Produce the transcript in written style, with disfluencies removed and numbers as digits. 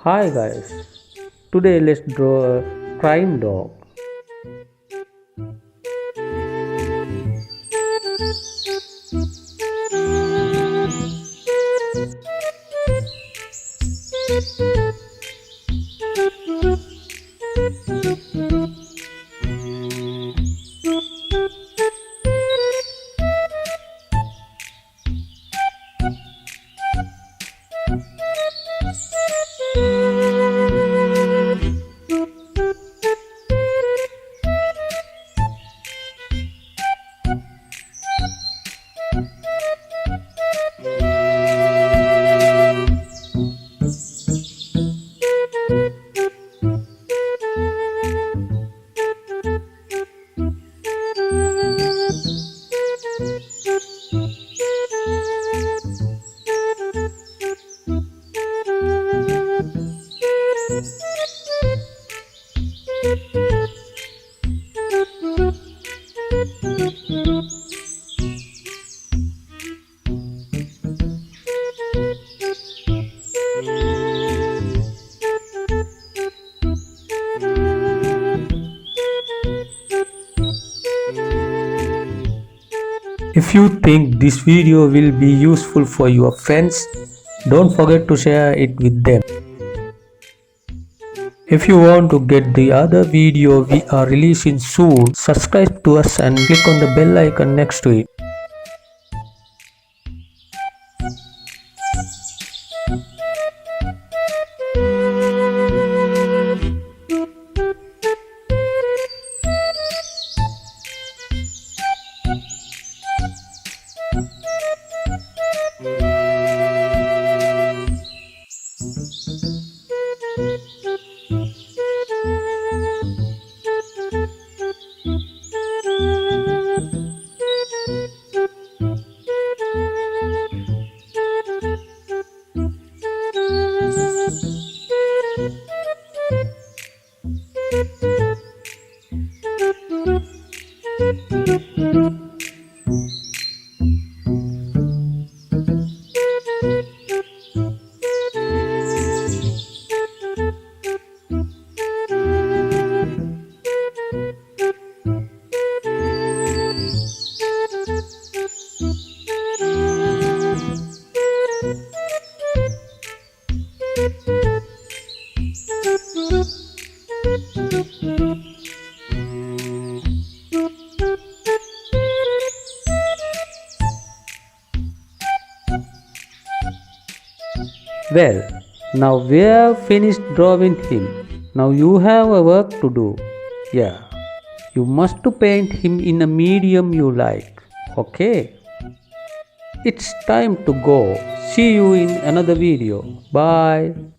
Hi guys, today let's draw a crime dog. If you think this video will be useful for your friends, don't forget to share it with them. If you want to get the other video we are releasing soon, subscribe to us and click on the bell icon next to it. Well, now we have finished drawing him. Now you have a work to do. Yeah, you must to paint him in a medium you like. Okay? It's time to go. See you in another video. Bye.